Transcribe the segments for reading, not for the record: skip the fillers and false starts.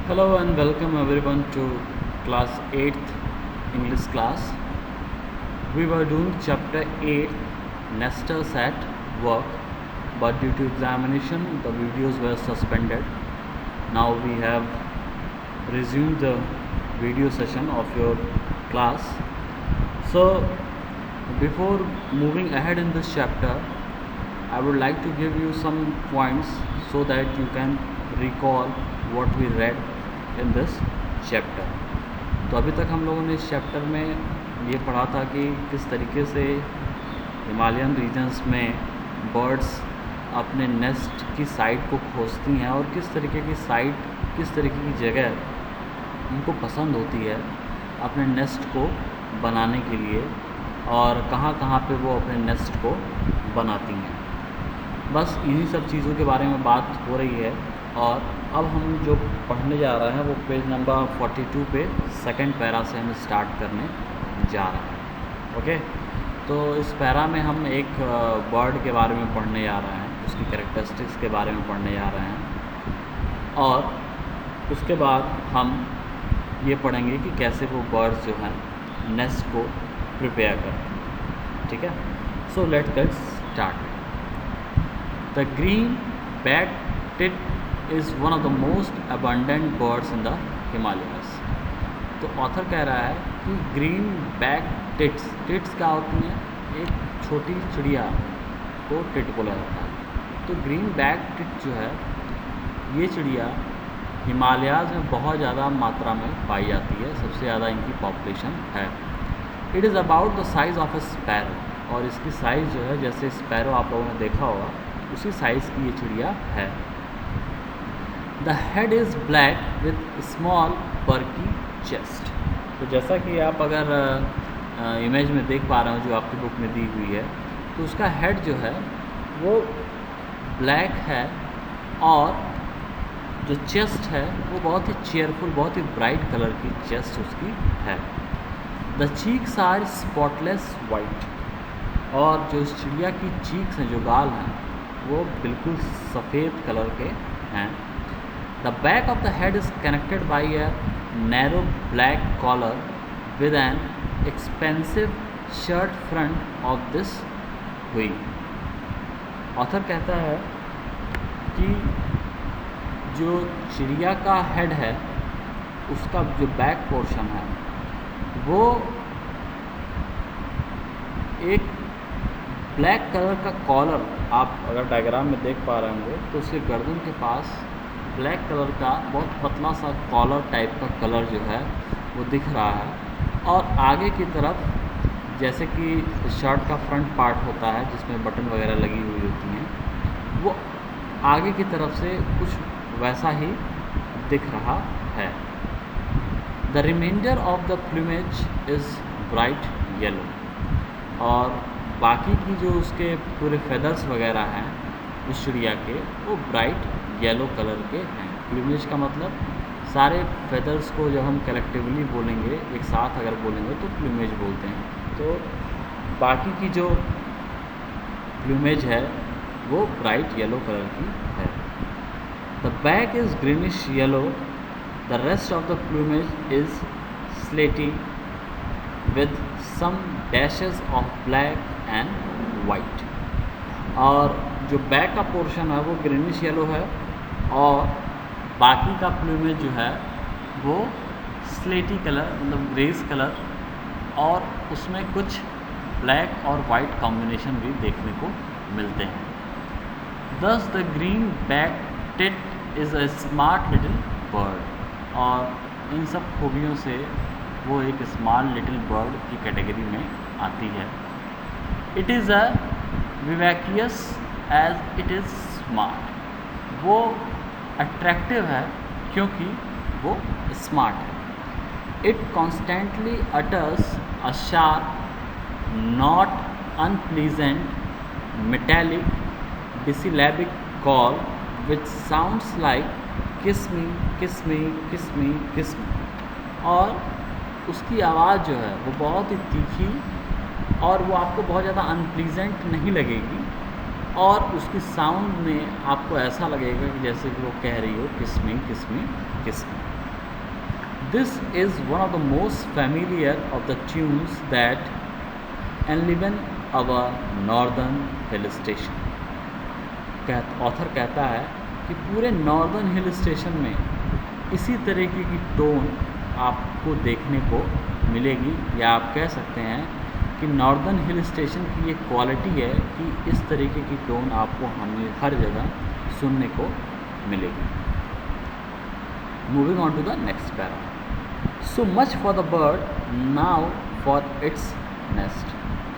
Hello and welcome everyone to class 8th English class. We were doing chapter 8 Nesters at Work, but due to examination the videos were suspended. Now we have resumed the video session of your class. So before moving ahead in this chapter, I would like to give you some points so that you can recall what we read in this chapter. तो अभी तक हम लोगों ने इस chapter में ये पढ़ा था कि किस तरीके से हिमालयन रीजन्स में बर्ड्स अपने नेस्ट की साइट को खोजती हैं और किस तरीके की साइट, किस तरीके की जगह उनको पसंद होती है अपने नेस्ट को बनाने के लिए और कहाँ कहाँ पे वो अपने नेस्ट को बनाती हैं। बस इन्हीं सब चीज़ों के बारे में बात हो रही है। और अब हम जो पढ़ने जा रहे हैं वो पेज नंबर 42 पे सेकंड पैरा से हम स्टार्ट करने जा रहे हैं। ओके, तो इस पैरा में हम एक बर्ड के बारे में पढ़ने जा रहे हैं, उसकी कैरेक्टरिस्टिक्स के बारे में पढ़ने जा रहे हैं और उसके बाद हम ये पढ़ेंगे कि कैसे वो बर्ड्स जो हैं नेस्ट को प्रिपेयर करते हैं। ठीक है, so let's get start. The green back tit is one of the most abundant birds in the Himalayas। तो ऑथर कह रहा है कि ग्रीन बैक टिट्स, टिट्स क्या होती हैं? एक छोटी चिड़िया को टिट बोला जाता है। तो ग्रीन बैक टिट जो है ये चिड़िया हिमालयाज़ में बहुत ज़्यादा मात्रा में पाई जाती है, सबसे ज़्यादा इनकी पॉपुलेशन है। It is about the size of A sparrow, और इसकी साइज़ जो है जैसे स्पैरो आप लोगों ने देखा होगा उसी साइज़ की ये चिड़िया है। The head is black with small perky chest. तो जैसा कि आप अगर इमेज में देख पा रहे हो जो आपकी बुक में दी हुई है, तो उसका हेड जो है वो ब्लैक है और जो चेस्ट है वो बहुत ही चेयरफुल, बहुत ही ब्राइट कलर की चेस्ट उसकी है। The cheeks are spotless white, और जो इस चिड़िया की चीक्स हैं, जो गाल हैं, वो बिल्कुल सफ़ेद कलर के हैं। The back of the head is connected by a narrow black collar with an expansive shirt front of this wing। Author कहता है कि जो चिड़िया का हेड है उसका जो बैक पोर्शन है वो एक ब्लैक कलर का कॉलर, आप अगर डायग्राम में देख पा रहे होंगे तो उसके गर्दन के पास ब्लैक कलर का बहुत पतला सा कॉलर टाइप का कलर जो है वो दिख रहा है। और आगे की तरफ जैसे कि शर्ट का फ्रंट पार्ट होता है जिसमें बटन वगैरह लगी हुई होती हैं, वो आगे की तरफ से कुछ वैसा ही दिख रहा है। The remainder of the plumage is bright yellow, और बाकी की जो उसके पूरे फेदर्स वगैरह हैं उस चिड़िया के वो ब्राइट येलो कलर के हैं। प्लूमेज का मतलब सारे फेदर्स को जब हम कलेक्टिवली बोलेंगे, एक साथ अगर बोलेंगे तो प्लूमेज बोलते हैं। तो बाकी की जो प्लूमेज है वो ब्राइट येलो कलर की है। The back is greenish yellow, the rest of the plumage is slaty with some dashes of black and white. और जो बैक का पोर्शन है वो ग्रीनिश येलो है और बाकी का प्लूमेज जो है वो स्लेटी कलर, मतलब ग्रेस कलर, और उसमें कुछ ब्लैक और वाइट कॉम्बिनेशन भी देखने को मिलते हैं। Thus the green back tit is a smart little bird, और इन सब खूबियों से वो एक स्मार्ट लिटिल बर्ड की कैटेगरी में आती है। It is a vivacious as it is smart, वो अट्रैक्टिव है क्योंकि वो स्मार्ट है। It constantly utters a sharp not unpleasant metallic disyllabic call which sounds like kiss me किस मी किस मी किस मी। और उसकी आवाज़ जो है वो बहुत ही तीखी, और वो आपको बहुत ज़्यादा अनप्लीजेंट नहीं लगेगी, और उसकी साउंड में आपको ऐसा लगेगा कि जैसे कि वो कह रही हो kiss me kiss me kiss me. This is one of the most familiar of the tunes that enliven our northern hill station. Author कहता है कि पूरे नॉर्दर्न हिल स्टेशन में इसी तरीके की टोन आपको देखने को मिलेगी, या आप कह सकते हैं कि नॉर्दर्न हिल स्टेशन की ये क्वालिटी है कि इस तरीके की टोन आपको हर जगह सुनने को मिलेगी। Moving on to the next para. So much for the bird, now for its nest.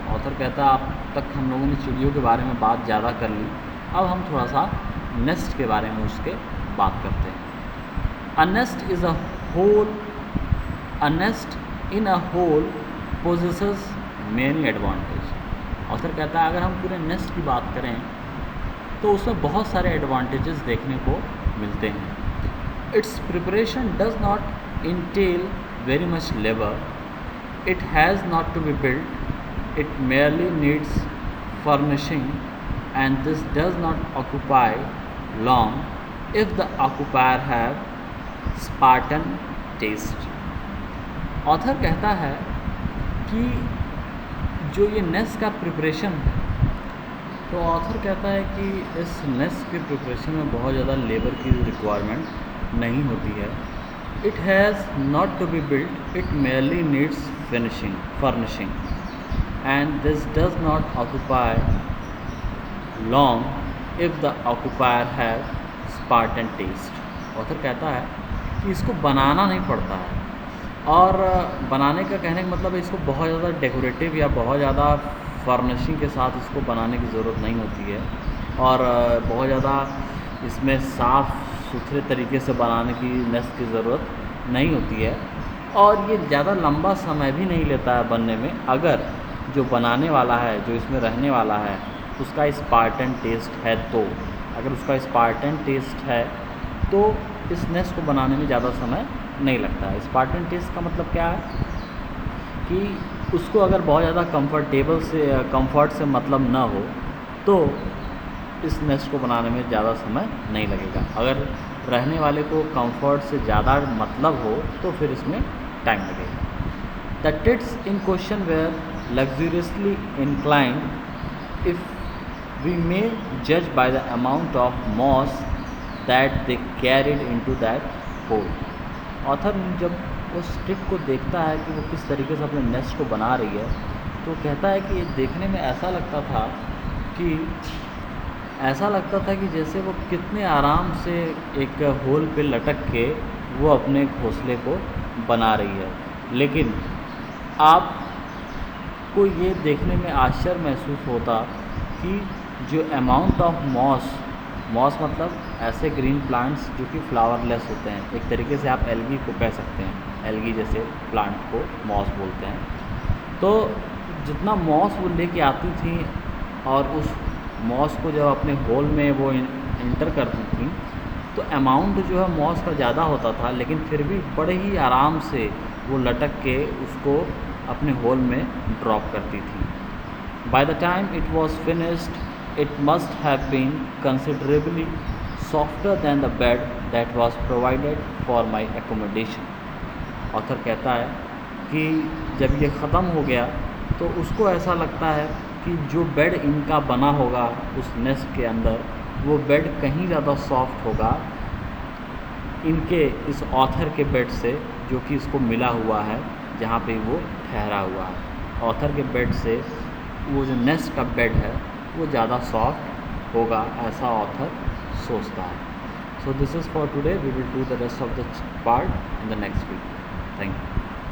Author कहता है अब तक हम लोगों ने चिड़ियों के बारे में बात ज़्यादा कर ली, अब हम थोड़ा सा नेस्ट के बारे में उसके बात करते हैं। A nest is a hole, a nest in a hole possesses many advantage. Author कहता है अगर हम पूरे नेस्ट की बात करें तो उसमें बहुत सारे एडवांटेजेस देखने को मिलते हैं। Its preparation does not entail very much labour, it has not to be built, it merely needs furnishing, and this does not occupy long if the occupier have Spartan taste। Author कहता है कि जो ये nest का preparation है, तो author कहता है कि इस नेस्ट के प्रिपरेशन में बहुत ज़्यादा लेबर की रिक्वायरमेंट नहीं होती है। It has not to be built, it merely needs furnishing, and this does not occupy long if the occupier have Spartan taste। Author कहता है कि इसको बनाना नहीं पड़ता है, और बनाने का कहने का मतलब है इसको बहुत ज़्यादा डेकोरेटिव या बहुत ज़्यादा फर्निशिंग के साथ इसको बनाने की ज़रूरत नहीं होती है, और बहुत ज़्यादा इसमें साफ़ सुथरे तरीके से बनाने की नेस्ट की ज़रूरत नहीं होती है, और ये ज़्यादा लंबा समय भी नहीं लेता है बनने में, अगर जो बनाने वाला है, जो इसमें रहने वाला है, उसका स्पार्टन टेस्ट है। तो अगर उसका स्पार्टन टेस्ट है तो इस नेस्ट को बनाने में ज़्यादा समय नहीं लगता है। स्पार्टन टेस्ट का मतलब क्या है कि उसको अगर बहुत ज़्यादा कंफर्ट से मतलब ना हो तो इस नेस्ट को बनाने में ज़्यादा समय नहीं लगेगा। अगर रहने वाले को कंफर्ट से ज़्यादा मतलब हो तो फिर इसमें टाइम लगेगा। The tits in question were luxuriously inclined, if we may judge by the amount of moss that they carried into that hole। Author जब उस टिट को देखता है कि वो किस तरीके से अपने नेस्ट को बना रही है, तो कहता है कि ये देखने में ऐसा लगता था कि जैसे वो कितने आराम से एक होल पे लटक के वो अपने घोंसले को बना रही है। लेकिन आप को ये देखने में आश्चर्य महसूस होता कि जो अमाउंट ऑफ मॉस मतलब ऐसे ग्रीन प्लांट्स जो कि फ्लावरलेस होते हैं, एक तरीके से आप एल्गी को कह सकते हैं, एल्गी जैसे प्लांट को मॉस बोलते हैं। तो जितना मॉस वो लेके आती थी और उस मॉस को जब अपने होल में वो इंटर करती थी तो अमाउंट जो है मॉस का ज़्यादा होता था, लेकिन फिर भी बड़े ही आराम से वो लटक के उसको अपने होल में ड्रॉप करती थी। By the time it was finished it must have been considerably softer than the bed that was provided for my accommodation. Author कहता है कि जब ये ख़त्म हो गया तो उसको ऐसा लगता है कि जो बेड इनका बना होगा उस नेस्ट के अंदर, वो बेड कहीं ज़्यादा सॉफ्ट होगा इनके इस ऑथर के बेड से, जो कि इसको मिला हुआ है जहाँ पे वो ठहरा हुआ है। ऑथर के बेड से वो जो नेस्ट का बेड है वो ज़्यादा सॉफ्ट होगा, ऐसा ऑथर सोचता है। So this is for today, we will do the rest of the part in the next week. Thank you.